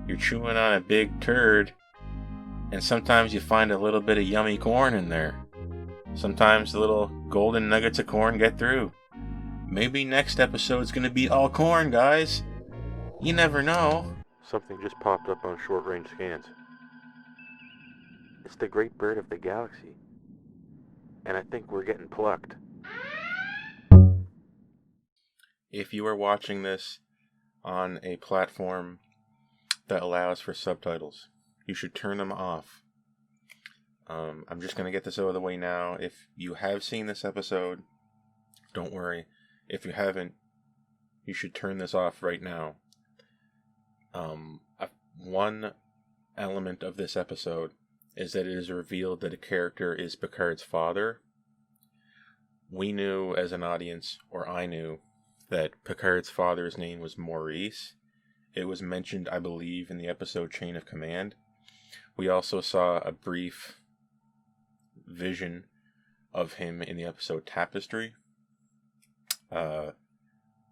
you're chewing on a big turd, and sometimes you find a little bit of yummy corn in there. Sometimes the little golden nuggets of corn get through. Maybe next episode's gonna be all corn, guys. You never know. Something just popped up on short-range scans. It's the great bird of the galaxy. And I think we're getting plucked. If you are watching this on a platform that allows for subtitles, you should turn them off. I'm just going to get this out of the way now. If you have seen this episode, don't worry. If you haven't, you should turn this off right now. One element of this episode is that it is revealed that a character is Picard's father. We knew as an audience, or I knew, that Picard's father's name was Maurice. It was mentioned, I believe, in the episode Chain of Command. We also saw a brief vision of him in the episode Tapestry.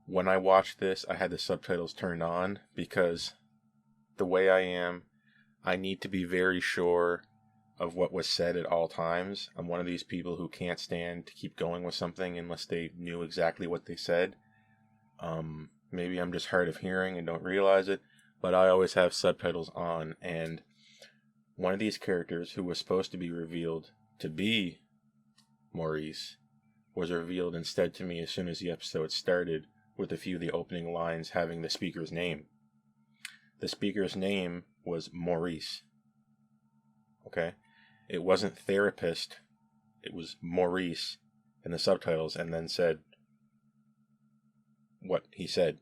When I watched this, I had the subtitles turned on because the way I am, I need to be very sure of what was said at all times. I'm one of these people who can't stand to keep going with something unless they knew exactly what they said. Maybe I'm just hard of hearing and don't realize it, but I always have subtitles on, and one of these characters who was supposed to be revealed to be Maurice was revealed instead to me as soon as the episode started, with a few of the opening lines having the speaker's name. The speaker's name was Maurice. Okay? It wasn't therapist, it was Maurice in the subtitles, and then said what he said.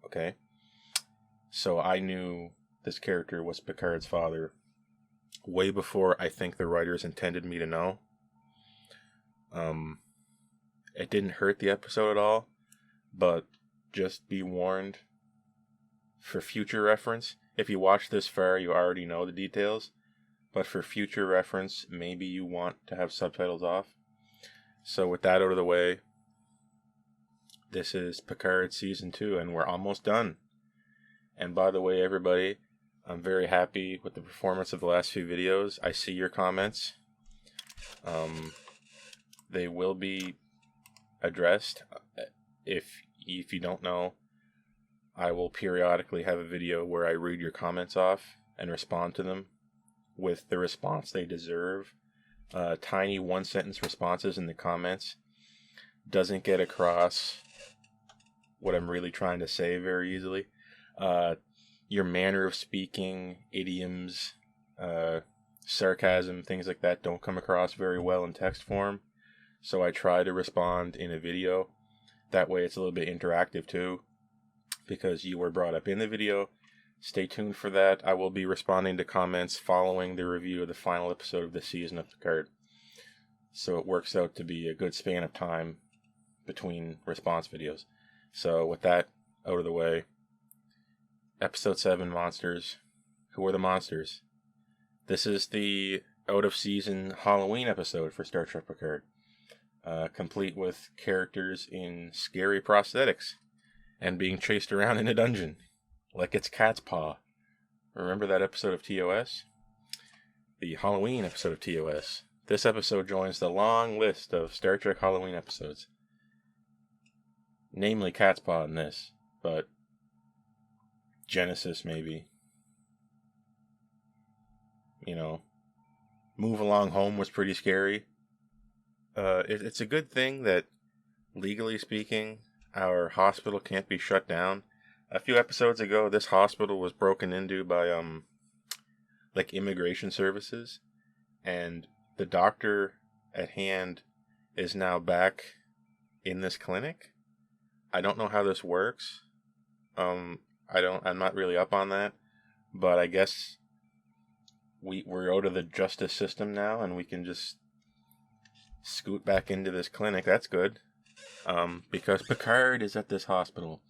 Okay? So I knew this character was Picard's father way before I think the writers intended me to know. It didn't hurt the episode at all, but just be warned for future reference. If you watch this far, you already know the details, but for future reference, maybe you want to have subtitles off. So with that out of the way, this is Picard Season 2, and we're almost done. And by the way, everybody, I'm very happy with the performance of the last few videos. I see your comments. They will be addressed. If you don't know, I will periodically have a video where I read your comments off and respond to them with the response they deserve. Tiny one-sentence responses in the comments doesn't get across what I'm really trying to say very easily. Your manner of speaking, idioms, sarcasm, things like that don't come across very well in text form. So I try to respond in a video. That way it's a little bit interactive too, because you were brought up in the video. Stay tuned for that. I will be responding to comments following the review of the final episode of this season of Picard. So it works out to be a good span of time between response videos. So with that out of the way, Episode 7, Monsters. Who are the monsters? This is the out-of-season Halloween episode for Star Trek Picard. Complete with characters in scary prosthetics and being chased around in a dungeon like it's Cat's Paw. Remember that episode of TOS? The Halloween episode of TOS. This episode joins the long list of Star Trek Halloween episodes. Namely Cat's Paw in this, but Genesis maybe. You know, Move Along Home was pretty scary. It's a good thing that, legally speaking, our hospital can't be shut down. A few episodes ago, this hospital was broken into by, immigration services, and the doctor at hand is now back in this clinic. I don't know how this works. I'm not really up on that, but I guess we're out of the justice system now, and we can just scoot back into this clinic. That's good. Because Picard is at this hospital.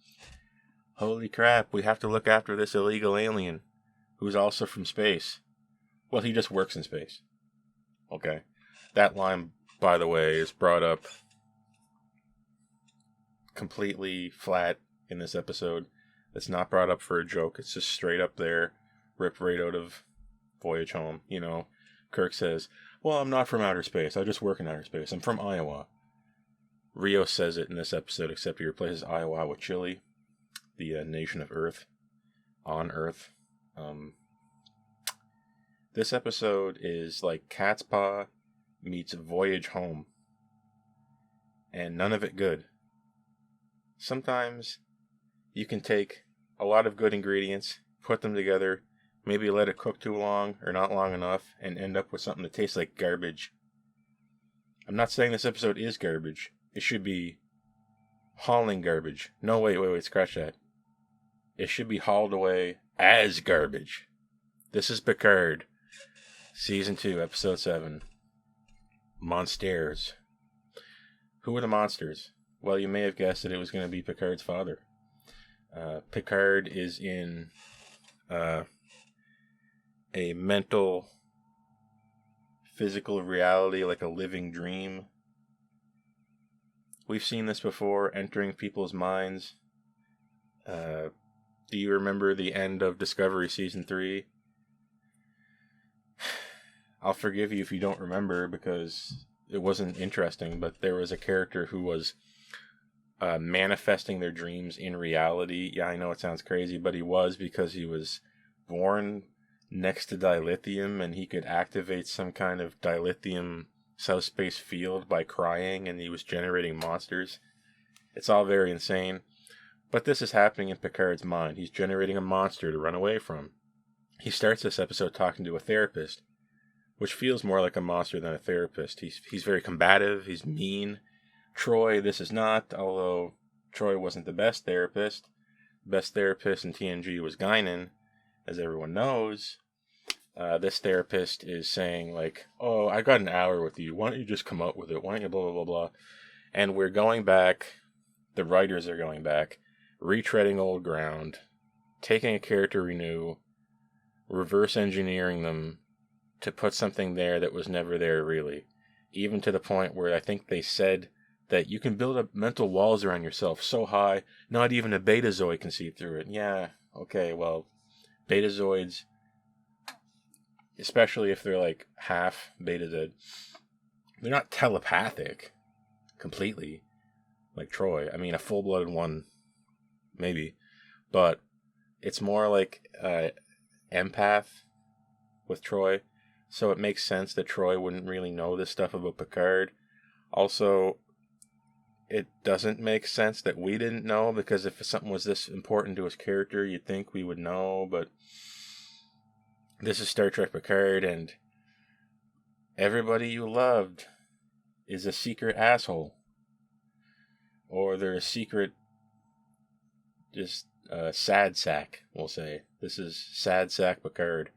Holy crap, we have to look after this illegal alien, who's also from space. Well, he just works in space. Okay. That line, by the way, is brought up completely flat in this episode. It's not brought up for a joke. It's just straight up there ripped right out of Voyage Home. You know, Kirk says, well, I'm not from outer space. I just work in outer space. I'm from Iowa. Rios says it in this episode, except he replaces Iowa with Chile, the nation of Earth, on Earth. This episode is like Cat's Paw meets Voyage Home. And none of it good. Sometimes you can take a lot of good ingredients, put them together, maybe let it cook too long or not long enough, and end up with something that tastes like garbage. I'm not saying this episode is garbage. It should be hauling garbage. No, wait, scratch that. It should be hauled away as garbage. This is Picard, Season 2, Episode 7. Monsters. Who are the monsters? Well, you may have guessed that it was going to be Picard's father. Picard is in a mental, physical reality, like a living dream. We've seen this before, entering people's minds. Do you remember the end of Discovery Season 3? I'll forgive you if you don't remember, because it wasn't interesting, but there was a character who was manifesting their dreams in reality. Yeah, I know it sounds crazy, but he was, because he was born next to dilithium, and he could activate some kind of dilithium subspace field by crying, and he was generating monsters. It's all very insane. But this is happening in Picard's mind. He's generating a monster to run away from. He starts this episode talking to a therapist, which feels more like a monster than a therapist. He's very combative, he's mean. Troy, this is not, although Troy wasn't the best therapist. The best therapist in TNG was Guinan, as everyone knows. This therapist is saying, like, oh, I got an hour with you. Why don't you just come up with it? Why don't you blah, blah, blah, blah. And we're going back, the writers are going back, retreading old ground, taking a character we knew, reverse engineering them, to put something there that was never there, really. Even to the point where I think they said that you can build up mental walls around yourself so high, not even a betazoid can see through it. Yeah, okay, well, betazoids, especially if they're like half betazoid, they're not telepathic completely, like Troy. I mean, a full-blooded one, maybe. But it's more like empath with Troy. So it makes sense that Troy wouldn't really know this stuff about Picard. Also, it doesn't make sense that we didn't know, because if something was this important to his character, you'd think we would know, but this is Star Trek Picard, and everybody you loved is a secret asshole. Or they're a secret, just sad sack, we'll say. This is sad sack Picard.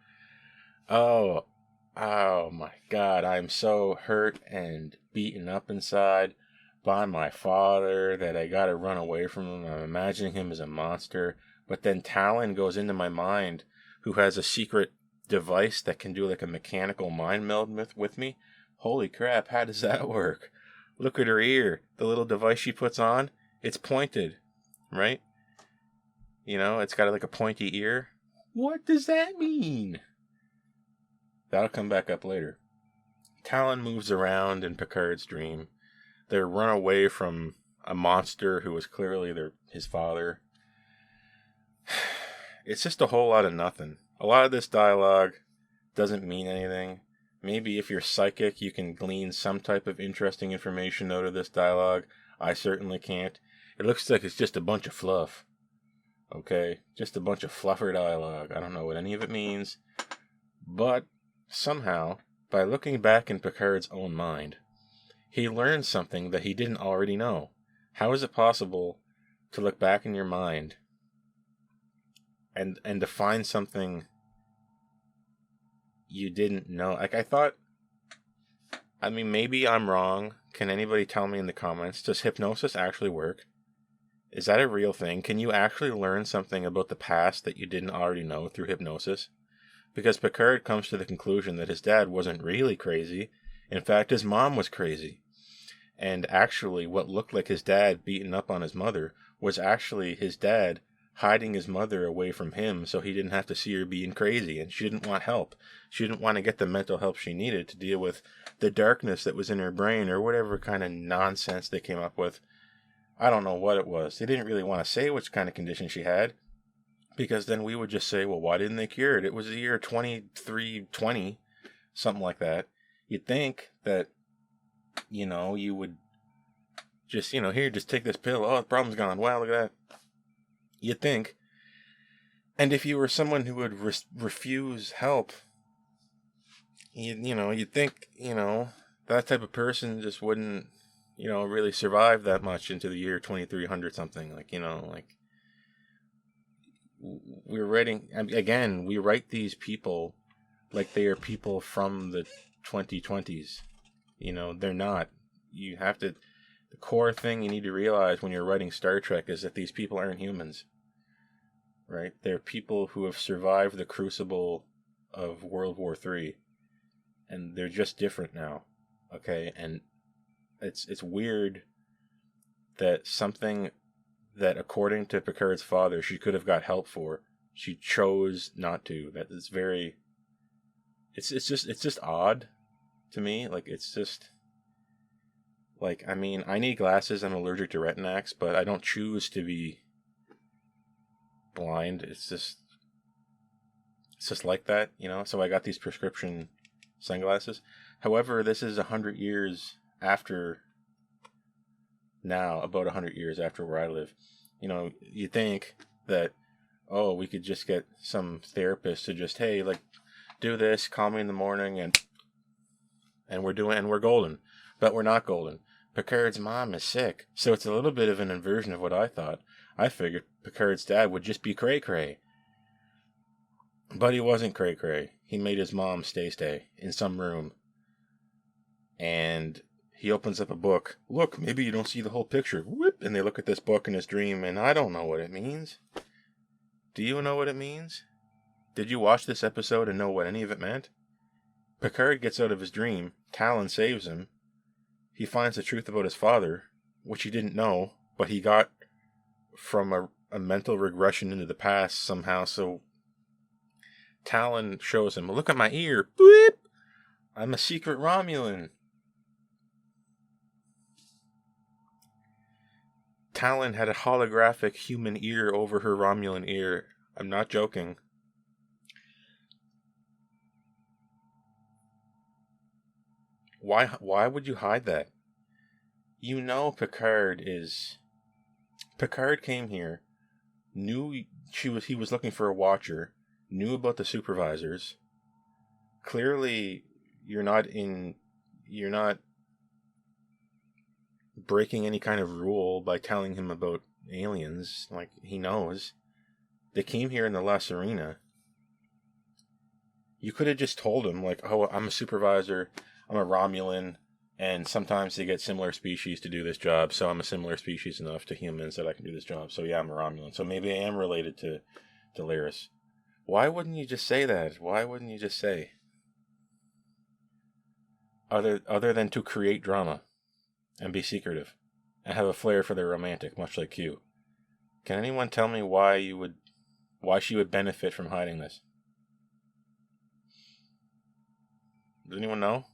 Oh my God, I'm so hurt and beaten up inside by my father that I gotta run away from him. I'm imagining him as a monster. But then Talon goes into my mind, who has a secret device that can do like a mechanical mind meld with me. Holy crap, how does that work? Look at her ear. The little device she puts on, it's pointed, right? You know, it's got like a pointy ear. What does that mean? That'll come back up later. Talon moves around in Picard's dream. They run away from a monster who was clearly his father. It's just a whole lot of nothing. A lot of this dialogue doesn't mean anything. Maybe if you're psychic, you can glean some type of interesting information out of this dialogue. I certainly can't. It looks like it's just a bunch of fluff. Okay? Just a bunch of fluffer dialogue. I don't know what any of it means. But somehow, by looking back in Picard's own mind, he learned something that he didn't already know. How is it possible to look back in your mind and to find something you didn't know? Like, I thought, I mean, maybe I'm wrong. Can anybody tell me in the comments, does hypnosis actually work? Is that a real thing? Can you actually learn something about the past that you didn't already know through hypnosis? Because Picard comes to the conclusion that his dad wasn't really crazy. In fact, his mom was crazy. And actually, what looked like his dad beating up on his mother was actually his dad hiding his mother away from him so he didn't have to see her being crazy, and she didn't want help. She didn't want to get the mental help she needed to deal with the darkness that was in her brain, or whatever kind of nonsense they came up with. I don't know what it was. They didn't really want to say which kind of condition she had, because then we would just say, well, why didn't they cure it? It was the year 2320, something like that. You'd think that, you would just, here, just take this pill. Oh, the problem's gone. Wow, look at that. You'd think. And if you were someone who would refuse help, you'd think, that type of person just wouldn't, really survive that much into the year 2300 something. We're writing, again, we write these people like they are people from the 2020s. They're not. You have to, the core thing you need to realize when you're writing Star Trek is that these people aren't humans. Right? They're people who have survived the crucible of World War III, and they're just different now. Okay? And it's weird that something that, according to Picard's father, she could have got help for, she chose not to. That is very, it's just odd to me. It's just I need glasses. I'm allergic to Retinax, but I don't choose to be blind. It's just like that, so I got these prescription sunglasses. However, this is 100 years after now, about 100 years after where I live. You think that, oh, we could just get some therapist to just, hey, do this, call me in the morning, and we're golden. But we're not golden. Picard's mom is sick, so it's a little bit of an inversion of what I thought. I figured Picard's dad would just be cray-cray. But he wasn't cray-cray. He made his mom stay in some room. And he opens up a book. Look, maybe you don't see the whole picture. Whoop! And they look at this book in his dream, and I don't know what it means. Do you know what it means? Did you watch this episode and know what any of it meant? Picard gets out of his dream. Talon saves him. He finds the truth about his father, which he didn't know, but he got from a mental regression into the past somehow. So Talon shows him, look at my ear. Boop! I'm a secret Romulan. Talon had a holographic human ear over her Romulan ear. I'm not joking. Why would you hide that? Picard came here, knew he was looking for a watcher, knew about the supervisors. Clearly, you're not breaking any kind of rule by telling him about aliens. He knows. They came here in the La Serena. You could have just told him, oh, I'm a supervisor, I'm a Romulan, and sometimes they get similar species to do this job, so I'm a similar species enough to humans that I can do this job. So yeah, I'm a Romulan. So maybe I am related to Laris. Why wouldn't you just say that? Why wouldn't you just say? Other than to create drama and be secretive and have a flair for the romantic, much like Q. Can anyone tell me why she would benefit from hiding this? Does anyone know?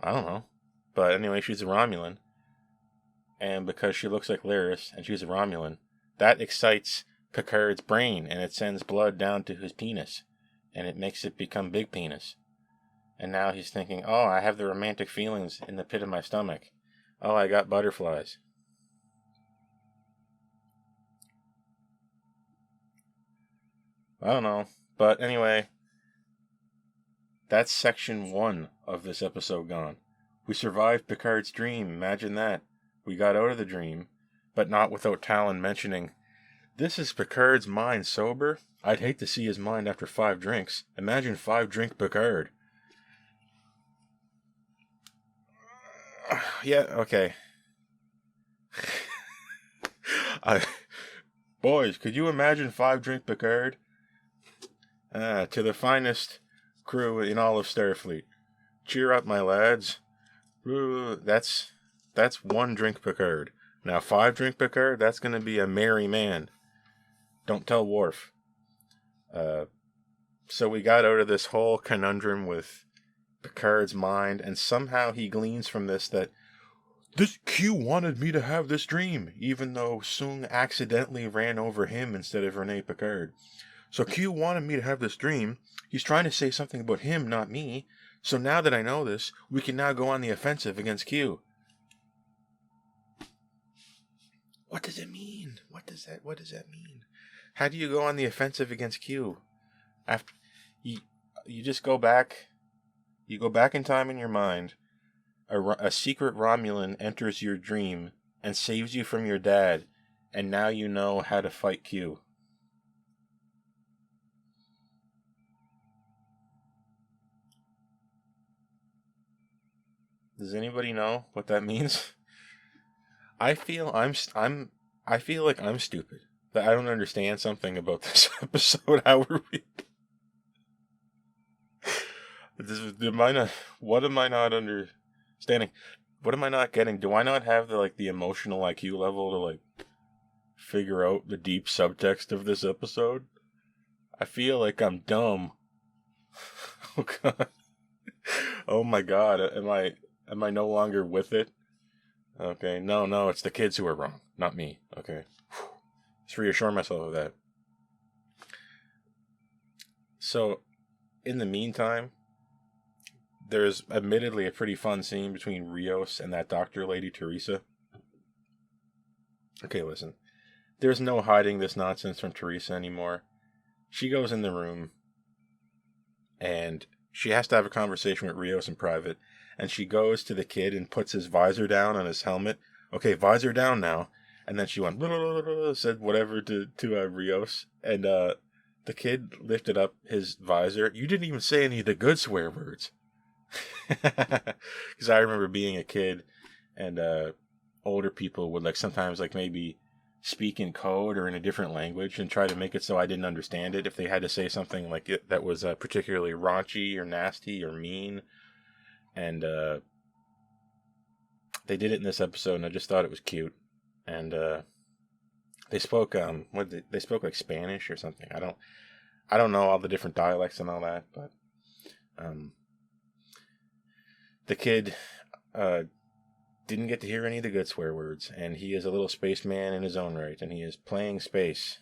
I don't know. But anyway, she's a Romulan. And because she looks like Laris and she's a Romulan, that excites Picard's brain and it sends blood down to his penis. And it makes it become big penis. And now he's thinking, oh, I have the romantic feelings in the pit of my stomach. Oh, I got butterflies. I don't know. But anyway, that's section 1 of this episode gone. We survived Picard's dream. Imagine that. We got out of the dream, but not without Talon mentioning, this is Picard's mind sober? I'd hate to see his mind after 5 drinks. Imagine 5-drink Picard. Yeah, okay. Boys, could you imagine 5-drink Picard? To the finest crew in all of Starfleet. Cheer up, my lads. That's 1 drink Picard. Now 5 drink Picard, that's going to be a merry man. Don't tell Worf. So we got out of this whole conundrum with Picard's mind, and somehow he gleans from this that this Q wanted me to have this dream, even though Sung accidentally ran over him instead of Rene Picard. So Q wanted me to have this dream. He's trying to say something about him, not me. So now that I know this, we can now go on the offensive against Q. What does it mean? What does that mean? How do you go on the offensive against Q? After you just go back, you go back in time in your mind. A secret Romulan enters your dream and saves you from your dad, and now you know how to fight Q. Does anybody know what that means? I feel like I'm stupid. That I don't understand something about this episode. How are we? What am I not understanding? What am I not getting? Do I not have the emotional IQ level to figure out the deep subtext of this episode? I feel like I'm dumb. Oh god. Oh my god. Am I no longer with it? Okay. No, it's the kids who are wrong, not me. Okay. Just reassure myself of that. So, in the meantime, there's admittedly a pretty fun scene between Rios and that doctor lady, Teresa. Okay, listen. There's no hiding this nonsense from Teresa anymore. She goes in the room, and she has to have a conversation with Rios in private, and she goes to the kid and puts his visor down on his helmet. Okay, visor down now. And then she went, said whatever to Rios, and the kid lifted up his visor. You didn't even say any of the good swear words. Because I remember being a kid, and older people would sometimes maybe speak in code or in a different language and try to make it so I didn't understand it if they had to say something that was particularly raunchy or nasty or mean. And they did it in this episode, and I just thought it was cute. And they spoke they spoke Spanish or something. I don't know all the different dialects and all that, but the kid didn't get to hear any of the good swear words, and he is a little spaceman in his own right, and he is playing space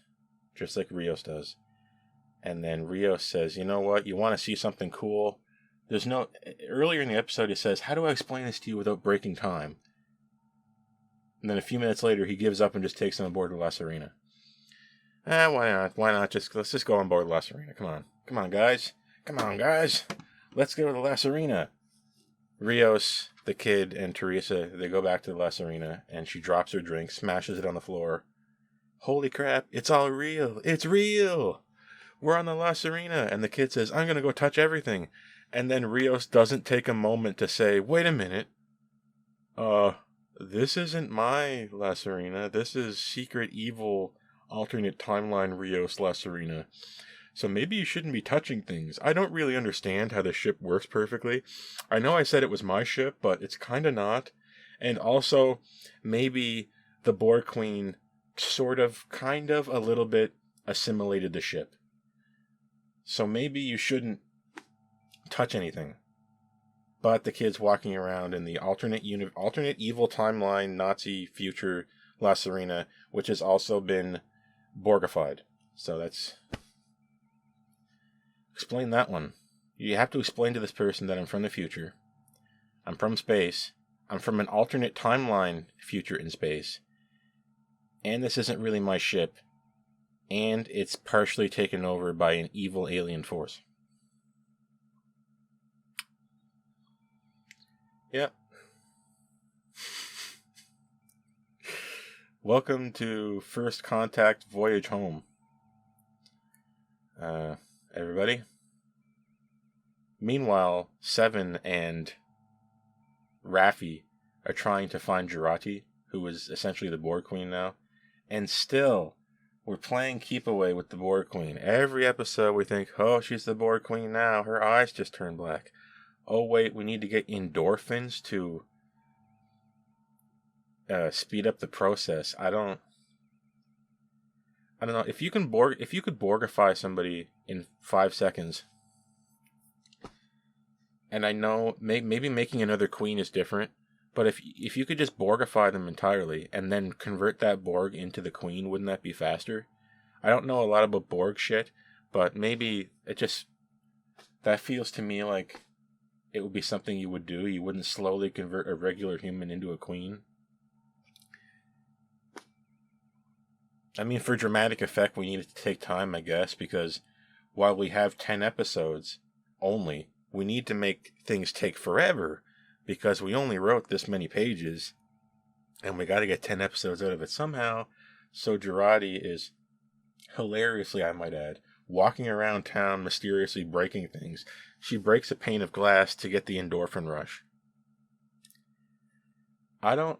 just like Rios does. And then Rios says, "You know what? You want to see something cool? Earlier in the episode he says, how do I explain this to you without breaking time?" And then a few minutes later, he gives up and just takes them aboard the La Serena. Why not? Let's just go on board La Serena. Come on, guys. Let's go to the La Serena. Rios, the kid, and Teresa, they go back to the La Serena, and she drops her drink, smashes it on the floor. Holy crap, it's all real. It's real. We're on the La Serena. And the kid says, I'm going to go touch everything. And then Rios doesn't take a moment to say, wait a minute. This isn't my La Serena. This is secret evil alternate timeline Rios La Serena. So maybe you shouldn't be touching things. I don't really understand how the ship works perfectly. I know I said it was my ship, but it's kind of not. And also, maybe the Borg Queen kind of, a little bit assimilated the ship. So maybe you shouldn't touch anything. But the kid's walking around in the alternate evil timeline Nazi future La Serena, which has also been Borgified. So that's... Explain that one. You have to explain to this person that I'm from the future. I'm from space. I'm from an alternate timeline future in space. And this isn't really my ship. And it's partially taken over by an evil alien force. Yep. Welcome to First Contact Voyage Home. Everybody. Meanwhile, Seven and Raffi are trying to find Jurati, who is essentially the Borg Queen now. And still, we're playing keep away with the Borg Queen. Every episode we think, oh, she's the Borg Queen now. Her eyes just turned black. Oh, wait, we need to get endorphins to speed up the process. I don't know if you could Borgify somebody in 5 seconds. And I know maybe making another queen is different, but if you could just Borgify them entirely and then convert that Borg into the queen, wouldn't that be faster? I don't know a lot about Borg shit, but maybe that feels to me like it would be something you would do. You wouldn't slowly convert a regular human into a queen. I mean, for dramatic effect, we need it to take time, I guess, because while we have 10 episodes only, we need to make things take forever, because we only wrote this many pages, and we got to get 10 episodes out of it somehow. So Jurati is hilariously, I might add, walking around town mysteriously breaking things. She breaks a pane of glass to get the endorphin rush. I'm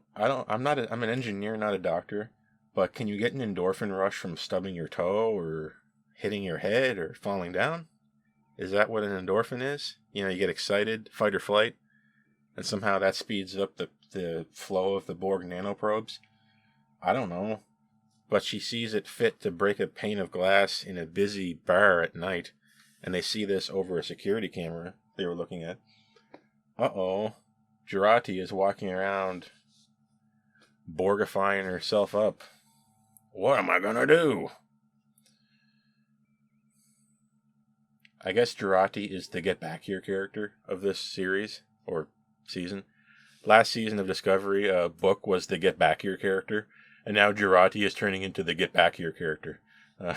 an engineer, not a doctor, but can you get an endorphin rush from stubbing your toe or hitting your head or falling down? Is that what an endorphin is? You know, you get excited, fight or flight, and somehow that speeds up the flow of the Borg nanoprobes? I don't know. But she sees it fit to break a pane of glass in a busy bar at night, and they see this over a security camera they were looking at. Uh-oh. Jurati is walking around Borgifying herself up. What am I gonna do? I guess Jurati is the Get Back Here character of this series, or season. Last season of Discovery, Book was the Get Back Here character, and now Jurati is turning into the Get Back Here character. The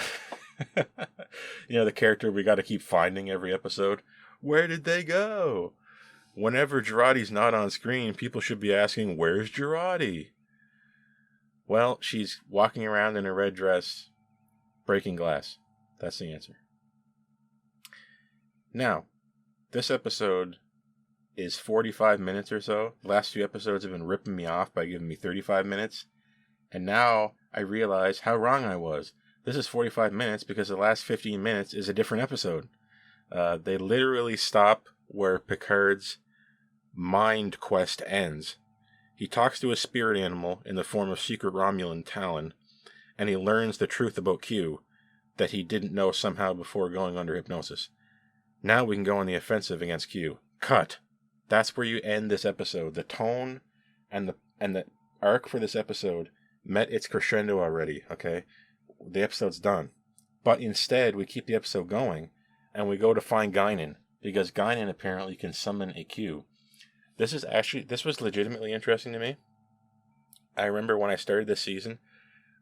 character we gotta keep finding every episode. Where did they go? Whenever Jurati's not on screen, people should be asking, where's Jurati? Well, she's walking around in a red dress, breaking glass. That's the answer. Now, this episode is 45 minutes or so. The last few episodes have been ripping me off by giving me 35 minutes. And now I realize how wrong I was. This is 45 minutes because the last 15 minutes is a different episode. They literally stop where Picard's mind quest ends. He talks to a spirit animal in the form of secret Romulan Talon, and he learns the truth about Q that he didn't know somehow before going under hypnosis. Now we can go on the offensive against Q. Cut. That's where you end this episode. The tone and the arc for this episode met its crescendo already, okay? The episode's done. But instead, we keep the episode going, and we go to find Guinan, because Guinan apparently can summon a Q. This was legitimately interesting to me. I remember when I started this season,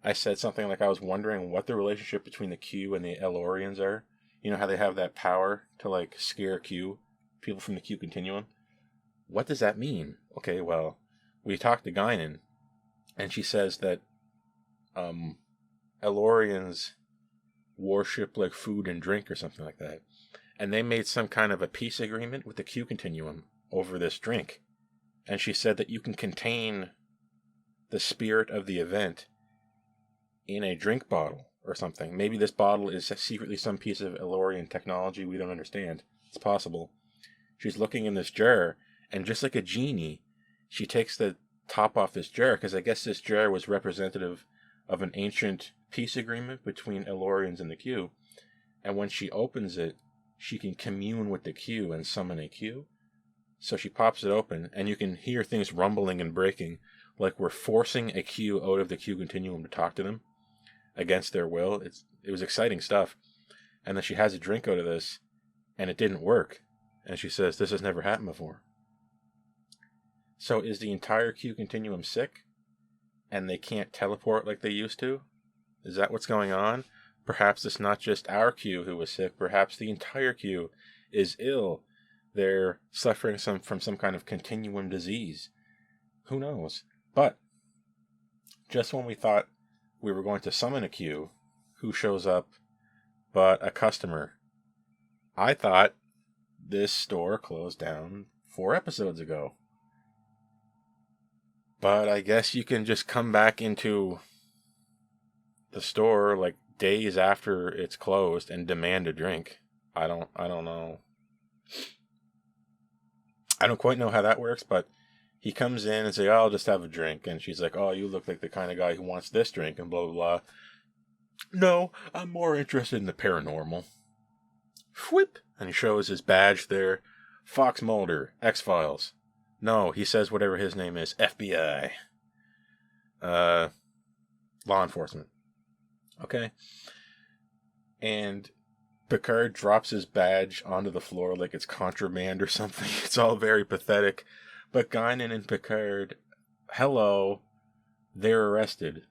I said something like I was wondering what the relationship between the Q and the Elorians are. You know how they have that power to, like, scare Q, people from the Q continuum? What does that mean? Okay, well, we talked to Guinan, and she says that Elorians worship, like, food and drink or something like that. And they made some kind of a peace agreement with the Q continuum over this drink. And she said that you can contain the spirit of the event in a drink bottle or something. Maybe this bottle is secretly some piece of Elorian technology we don't understand. It's possible. She's looking in this jar, and just like a genie, she takes the top off this jar, because I guess this jar was representative of an ancient peace agreement between Elorians and the Q. And when she opens it, she can commune with the Q and summon a Q. So she pops it open, and you can hear things rumbling and breaking, like we're forcing a Q out of the Q continuum to talk to them against their will. It was exciting stuff. And then she has a drink out of this, and it didn't work. And she says, this has never happened before. So is the entire Q continuum sick? And they can't teleport like they used to? Is that what's going on? Perhaps it's not just our Q who was sick. Perhaps the entire Q is ill. They're suffering from some kind of continuum disease. Who knows? But just when we thought we were going to summon a Q, who shows up but a customer? I thought this store closed down 4 episodes ago. But I guess you can just come back into the store like days after it's closed and demand a drink. I don't know. I don't quite know how that works, but he comes in and say, "Oh, I'll just have a drink." And she's like, "Oh, you look like the kind of guy who wants this drink," and blah, blah, blah. "No, I'm more interested in the paranormal." Whip! And he shows his badge there. Fox Mulder, X-Files. No, he says whatever his name is, FBI. Law enforcement. Okay? And Picard drops his badge onto the floor like it's contraband or something. It's all very pathetic. But Guinan and Picard, hello, they're arrested.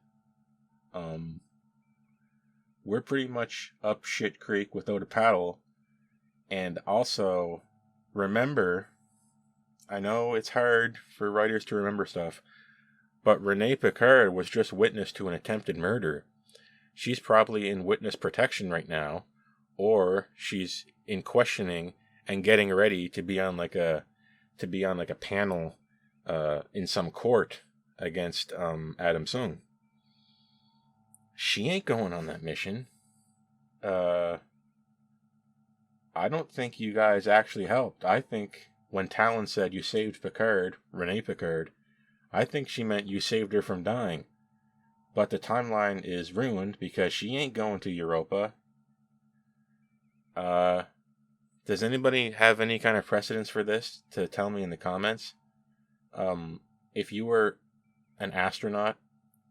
We're pretty much up shit creek without a paddle. And also, remember, I know it's hard for writers to remember stuff, but Renee Picard was just witness to an attempted murder. She's probably in witness protection right now, or she's in questioning and getting ready to be on like a panel in some court against Adam Sung. She ain't going on that mission. I don't think you guys actually helped. I think when Talon said you saved Picard, Renee Picard, I think she meant you saved her from dying. But the timeline is ruined because she ain't going to Europa. Does anybody have any kind of precedence for this to tell me in the comments? If you were an astronaut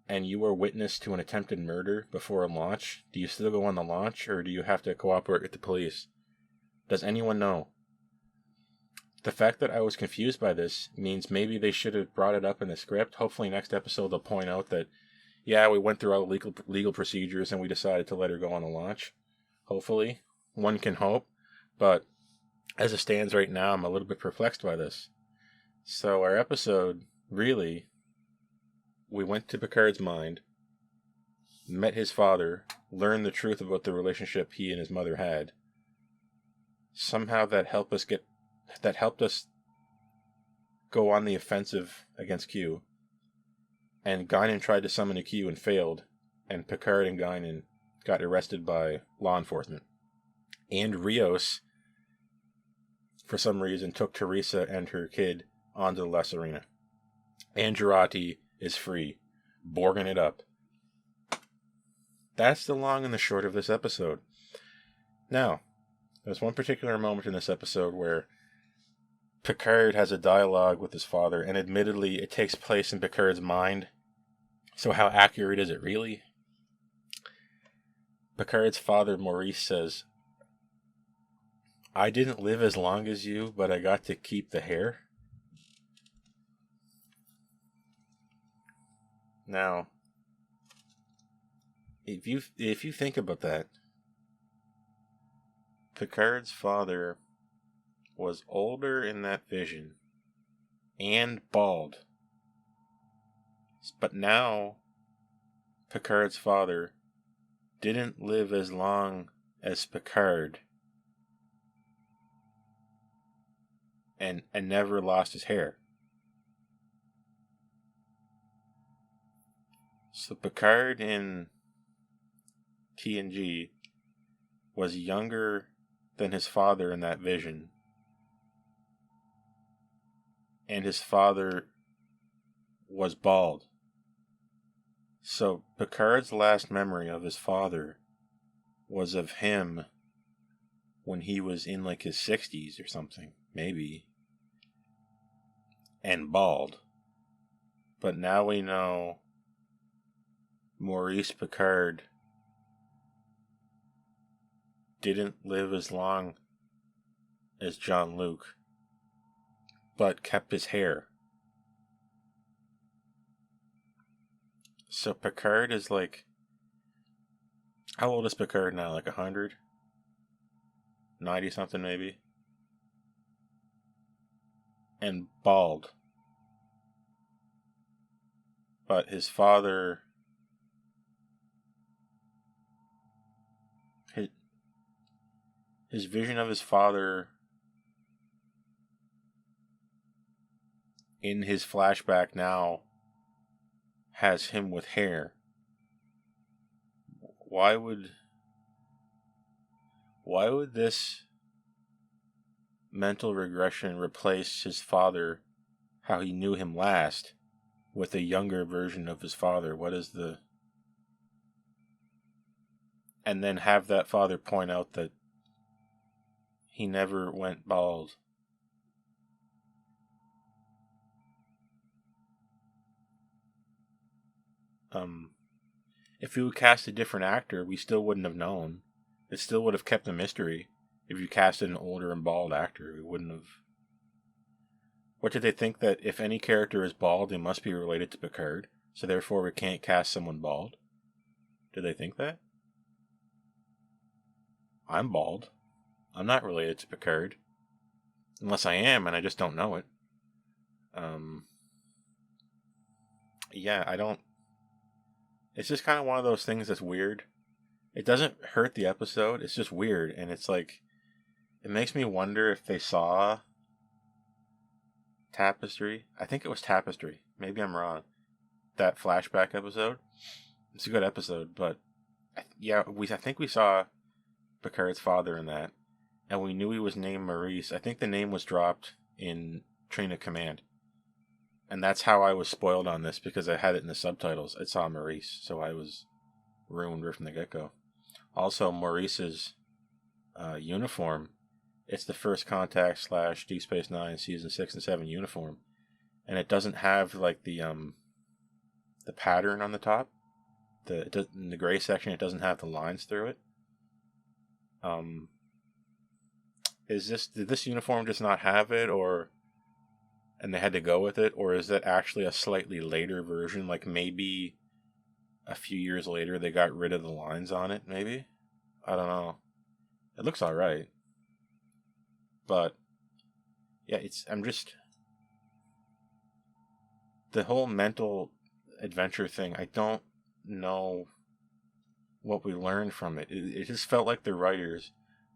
and you were witness to an attempted murder before a launch, do you still go on the launch or do you have to cooperate with the police? Does anyone know? The fact that I was confused by this means maybe they should have brought it up in the script. Hopefully next episode they'll point out that, yeah, we went through all the legal procedures and we decided to let her go on the launch. Hopefully. One can hope. But as it stands right now, I'm a little bit perplexed by this. So our episode, really, we went to Picard's mind, met his father, learned the truth about the relationship he and his mother had. Somehow that helped us go on the offensive against Q. And Guinan tried to summon a Q and failed, and Picard and Guinan got arrested by law enforcement. And Rios, for some reason, took Teresa and her kid onto the La Serena. And Jurati is free, borging it up. That's the long and the short of this episode. Now, there's one particular moment in this episode where Picard has a dialogue with his father, and admittedly, it takes place in Picard's mind. So how accurate is it really? Picard's father, Maurice, says, "I didn't live as long as you, but I got to keep the hair." Now, if you think about that, Picard's father was older in that vision and bald. But now, Picard's father didn't live as long as Picard and never lost his hair. So Picard in TNG was younger than his father in that vision. And his father was bald. So Picard's last memory of his father was of him when he was in like his 60s or something, maybe. And bald. But now we know Maurice Picard didn't live as long as Jean-Luc, but kept his hair. So Picard is like, how old is Picard now? Like 100? 90 something maybe? And bald. But his father, his vision of his father in his flashback now has him with hair. Why would this mental regression replace his father how he knew him last with a younger version of his father. What is the... And then have that father point out that he never went bald. If you would cast a different actor, we still wouldn't have known. It still would have kept a mystery. If you casted an older and bald actor, we wouldn't have... What did they think, that if any character is bald, they must be related to Picard, so therefore we can't cast someone bald? Did they think that? I'm bald. I'm not related to Picard. Unless I am, and I just don't know it. Yeah, I don't... It's just kind of one of those things that's weird. It doesn't hurt the episode, it's just weird, and it's like... It makes me wonder if they saw Tapestry. I think it was Tapestry. Maybe I'm wrong. That flashback episode. It's a good episode, but... Yeah, I think we saw Picard's father in that. And we knew he was named Maurice. I think the name was dropped in Train of Command. And that's how I was spoiled on this, because I had it in the subtitles. I saw Maurice, so I was ruined right from the get-go. Also, Maurice's uniform, it's the First Contact / Deep Space Nine Season 6 and 7 uniform. And it doesn't have, like, the pattern on the top. In the gray section, it doesn't have the lines through it. Did this uniform just not have it, and they had to go with it, or is that actually a slightly later version? Like maybe a few years later they got rid of the lines on it, maybe? I don't know. It looks alright. But yeah, the whole mental adventure thing, I don't know what we learned from it. It just felt like the writers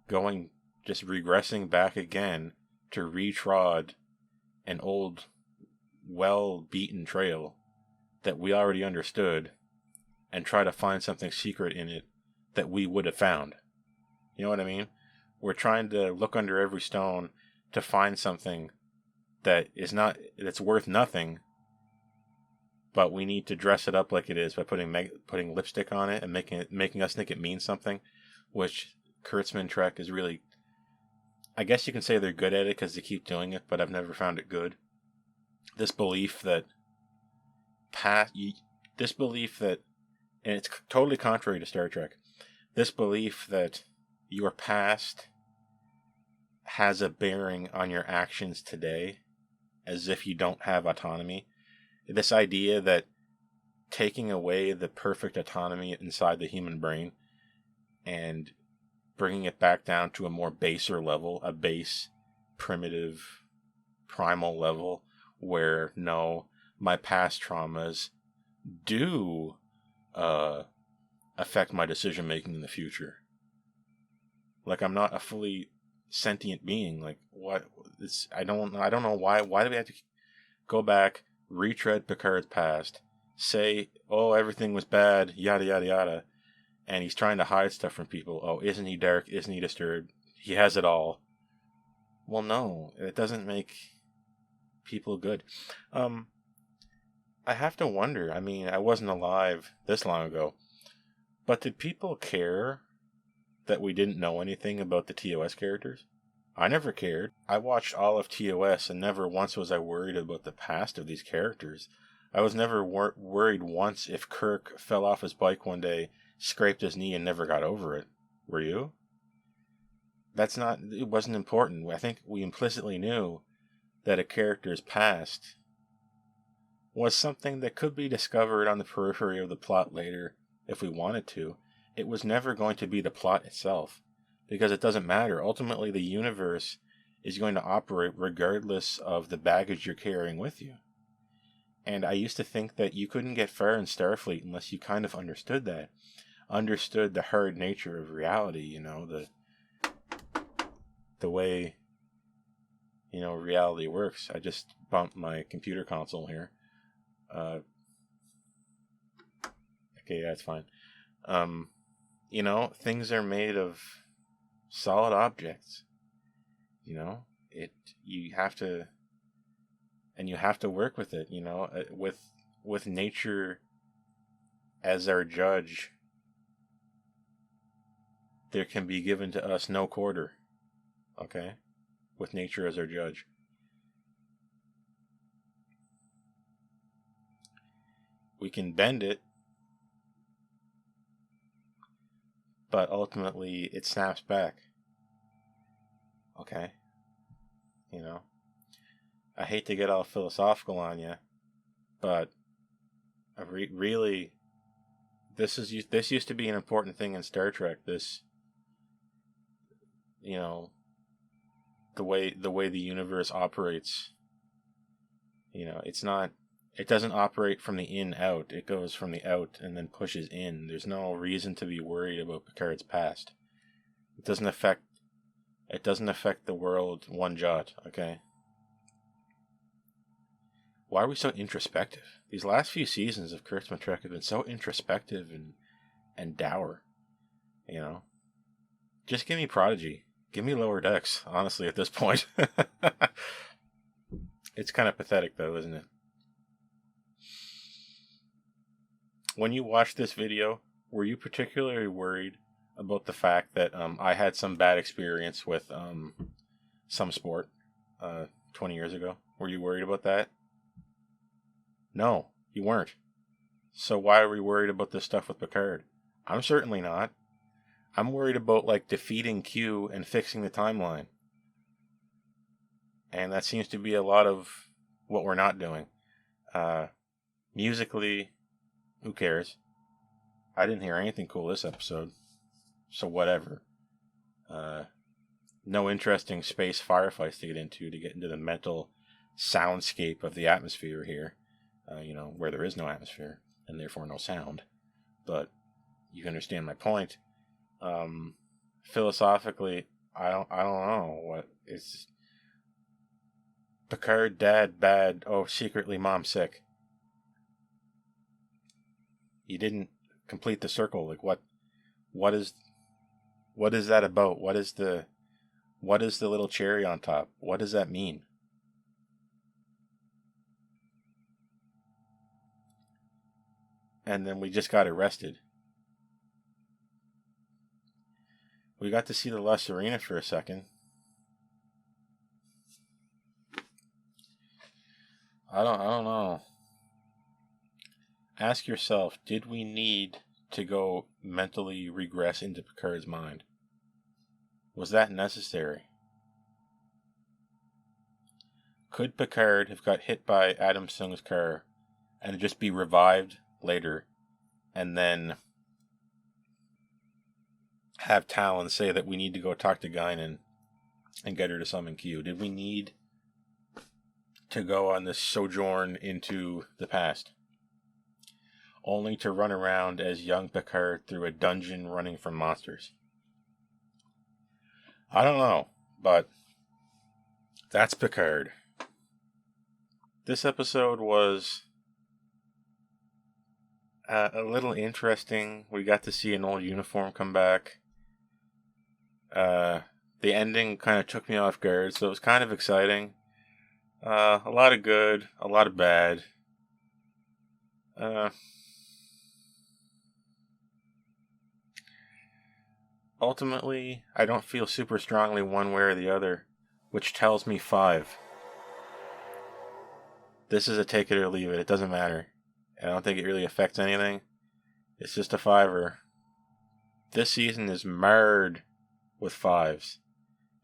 just regressing back again to retrod an old, well-beaten trail that we already understood and try to find something secret in it that we would have found. You know what I mean? We're trying to look under every stone to find something that's worth nothing, but we need to dress it up like it is by putting lipstick on it and making us think it means something, which Kurtzman Trek is really... I guess you can say they're good at it because they keep doing it, but I've never found it good. This belief that... and it's totally contrary to Star Trek, this belief that your past has a bearing on your actions today, as if you don't have autonomy. This idea that taking away the perfect autonomy inside the human brain and bringing it back down to a more baser level, a base, primitive, primal level, where no, my past traumas do affect my decision making in the future. Like, I'm not a fully sentient being. Like, what? I don't know why. Why do we have to go back, retread Picard's past, say, oh, everything was bad, yada yada yada, and he's trying to hide stuff from people. Oh, isn't he dark? Isn't he disturbed? He has it all. Well, no, it doesn't make people good. I have to wonder. I mean, I wasn't alive this long ago, but did people care that we didn't know anything about the TOS characters? I never cared. I watched all of TOS, and never once was I worried about the past of these characters. I was never worried once if Kirk fell off his bike one day, scraped his knee, and never got over it. Were you? It wasn't important. I think we implicitly knew that a character's past was something that could be discovered on the periphery of the plot later if we wanted to. It was never going to be the plot itself, because it doesn't matter. Ultimately, the universe is going to operate regardless of the baggage you're carrying with you. And I used to think that you couldn't get far in Starfleet unless you kind of understood that. Understood the hard nature of reality, you know, the way, you know, reality works. I just bumped my computer console here. Okay, that's fine. You know, things are made of solid objects. You know, you have to And you have to work with it, with nature as our judge. There can be given to us no quarter, okay? With nature as our judge. We can bend it, but ultimately it snaps back, okay? I hate to get all philosophical on you, but really, this used to be an important thing in Star Trek. This, the way the universe operates. It doesn't operate from the in out. It goes from the out and then pushes in. There's no reason to be worried about Picard's past. It doesn't affect the world one jot, okay? Why are we so introspective? These last few seasons of Kurtzman Trek have been so introspective and dour. Just give me Prodigy. Give me Lower Decks, honestly, at this point. It's kind of pathetic, though, isn't it? When you watched this video, were you particularly worried about the fact that I had some bad experience with some sport 20 years ago? Were you worried about that? No, you weren't. So why are we worried about this stuff with Picard? I'm certainly not. I'm worried about defeating Q and fixing the timeline. And that seems to be a lot of what we're not doing. Musically, who cares? I didn't hear anything cool this episode. So whatever. No interesting space firefights to get into the mental soundscape of the atmosphere here. Where there is no atmosphere and therefore no sound. But you understand my point. Philosophically, I don't know what is. Picard, dad, bad. Oh, secretly, mom sick. You didn't complete the circle. What is that about? What is the little cherry on top? What does that mean? And then we just got arrested. We got to see the La Serena for a second. I don't know. Ask yourself, did we need to go mentally regress into Picard's mind? Was that necessary? Could Picard have got hit by Adam Sung's car and just be revived later and then have Talon say that we need to go talk to Guinan and get her to summon Q? Did we need to go on this sojourn into the past? Only to run around as young Picard through a dungeon running from monsters. I don't know, but that's Picard. This episode was a little interesting. We got to see an old uniform come back. The ending kind of took me off guard, so it was kind of exciting. A lot of good, a lot of bad. Ultimately, I don't feel super strongly one way or the other, which tells me 5. This is a take it or leave it. It doesn't matter. I don't think it really affects anything. It's just a 5er. This season is marred with 5s,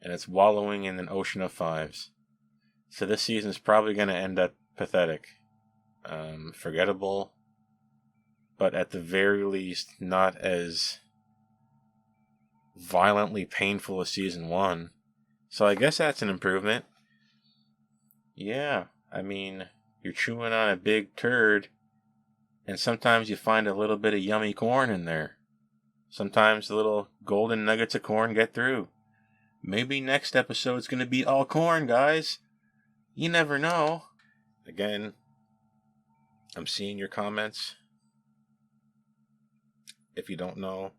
and it's wallowing in an ocean of 5s. So this season is probably going to end up pathetic, forgettable, but at the very least not as violently painful as season 1. So I guess that's an improvement. Yeah, I mean, you're chewing on a big turd, and sometimes you find a little bit of yummy corn in there. Sometimes the little golden nuggets of corn get through. Maybe next episode's going to be all corn, guys. You never know. Again, I'm seeing your comments. If you don't know,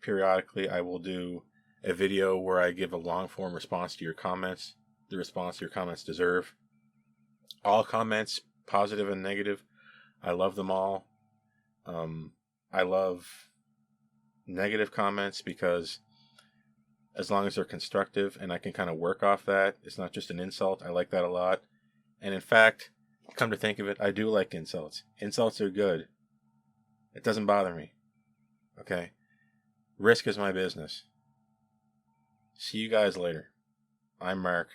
periodically I will do a video where I give a long form response to your comments. The response your comments deserve. All comments, positive and negative, I love them all. I love negative comments because as long as they're constructive and I can kind of work off that, it's not just an insult. I like that a lot. And in fact, come to think of it, I do like insults. Insults are good. It doesn't bother me. Okay? Risk is my business. See you guys later. I'm Mark,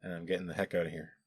and I'm getting the heck out of here.